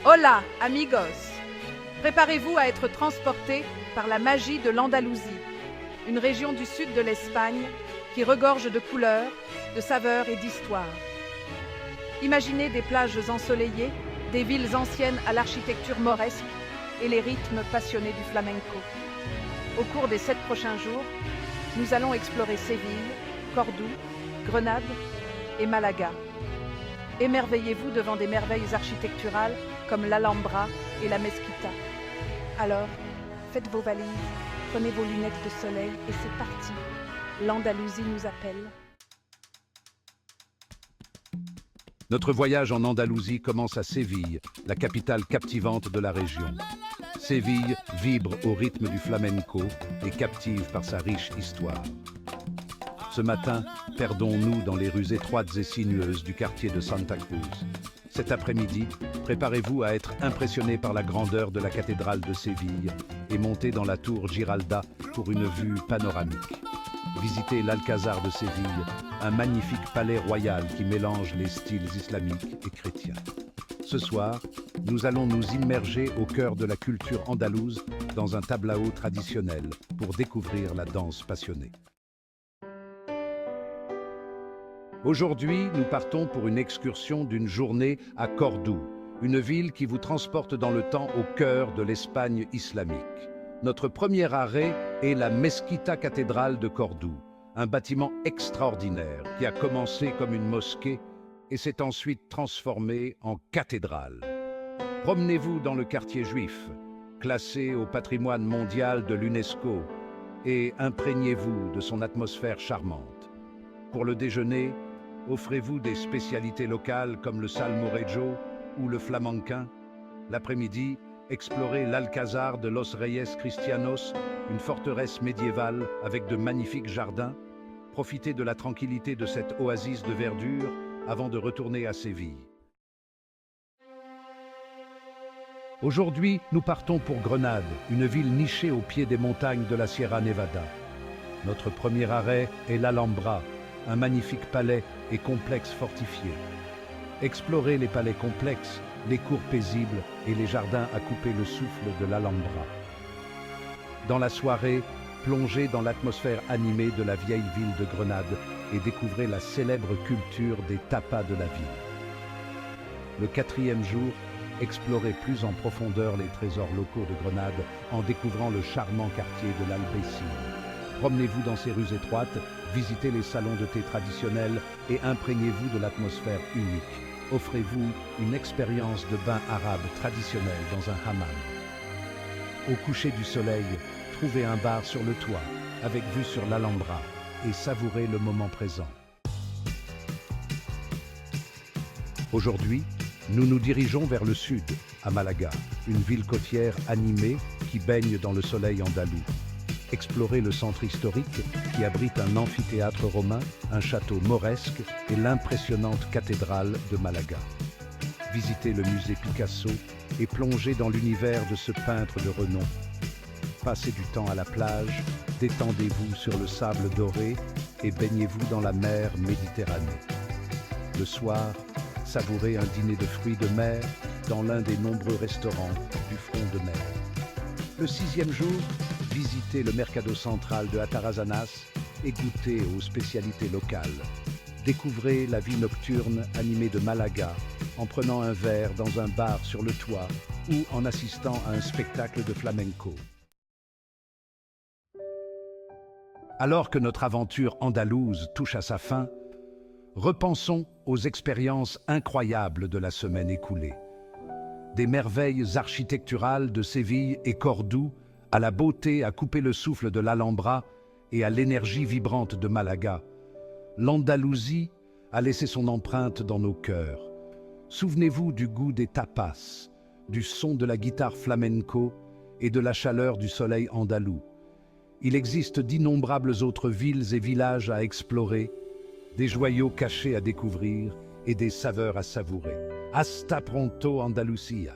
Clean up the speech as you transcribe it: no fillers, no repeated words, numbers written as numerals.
Hola, amigos! Préparez-vous à être transportés par la magie de l'Andalousie, une région du sud de l'Espagne qui regorge de couleurs, de saveurs et d'histoire. Imaginez des plages ensoleillées, des villes anciennes à l'architecture mauresque et les rythmes passionnés du flamenco. Au cours des 7 prochains jours, nous allons explorer Séville, Cordoue, Grenade et Malaga. Émerveillez-vous devant des merveilles architecturales comme l'Alhambra et la Mesquita. Alors, faites vos valises, prenez vos lunettes de soleil et c'est parti. L'Andalousie nous appelle. Notre voyage en Andalousie commence à Séville, la capitale captivante de la région. Séville vibre au rythme du flamenco et captive par sa riche histoire. Ce matin, perdons-nous dans les rues étroites et sinueuses du quartier de Santa Cruz. Cet après-midi, préparez-vous à être impressionné par la grandeur de la cathédrale de Séville et montez dans la tour Giralda pour une vue panoramique. Visitez l'Alcazar de Séville, un magnifique palais royal qui mélange les styles islamiques et chrétiens. Ce soir, nous allons nous immerger au cœur de la culture andalouse dans un tablao traditionnel pour découvrir la danse passionnée. Aujourd'hui, nous partons pour une excursion d'une journée à Cordoue, une ville qui vous transporte dans le temps au cœur de l'Espagne islamique. Notre premier arrêt est la Mesquita cathédrale de Cordoue, un bâtiment extraordinaire qui a commencé comme une mosquée et s'est ensuite transformé en cathédrale. Promenez-vous dans le quartier juif, classé au patrimoine mondial de l'UNESCO, et imprégnez-vous de son atmosphère charmante. Pour le déjeuner, offrez-vous des spécialités locales comme le salmorejo ou le flamenquin. L'après-midi, explorez l'Alcazar de los Reyes Cristianos, une forteresse médiévale avec de magnifiques jardins. Profitez de la tranquillité de cette oasis de verdure avant de retourner à Séville. Aujourd'hui, nous partons pour Grenade, une ville nichée au pied des montagnes de la Sierra Nevada. Notre premier arrêt est l'Alhambra, un magnifique palais et complexe fortifié. Explorez les palais complexes, les cours paisibles et les jardins à couper le souffle de l'Alhambra. Dans la soirée, plongez dans l'atmosphère animée de la vieille ville de Grenade et découvrez la célèbre culture des tapas de la ville. Le 4e jour, explorez plus en profondeur les trésors locaux de Grenade en découvrant le charmant quartier de l'Albécine. Promenez-vous dans ces rues étroites, visitez les salons de thé traditionnels et imprégnez-vous de l'atmosphère unique. Offrez-vous une expérience de bain arabe traditionnel dans un hammam. Au coucher du soleil, trouvez un bar sur le toit, avec vue sur l'Alhambra, et savourez le moment présent. Aujourd'hui, nous nous dirigeons vers le sud, à Malaga, une ville côtière animée qui baigne dans le soleil andalou. Explorez le centre historique qui abrite un amphithéâtre romain, un château mauresque et l'impressionnante cathédrale de Malaga. Visitez le musée Picasso et plongez dans l'univers de ce peintre de renom. Passez du temps à la plage, détendez-vous sur le sable doré et baignez-vous dans la mer Méditerranée. Le soir, savourez un dîner de fruits de mer dans l'un des nombreux restaurants du front de mer. Le 6e jour, visitez le mercado central de Atarazanas et goûtez aux spécialités locales. Découvrez la vie nocturne animée de Malaga en prenant un verre dans un bar sur le toit ou en assistant à un spectacle de flamenco. Alors que notre aventure andalouse touche à sa fin, repensons aux expériences incroyables de la semaine écoulée. Des merveilles architecturales de Séville et Cordoue à la beauté à couper le souffle de l'Alhambra et à l'énergie vibrante de Malaga, l'Andalousie a laissé son empreinte dans nos cœurs. Souvenez-vous du goût des tapas, du son de la guitare flamenco et de la chaleur du soleil andalou. Il existe d'innombrables autres villes et villages à explorer, des joyaux cachés à découvrir et des saveurs à savourer. Hasta pronto, Andalucía!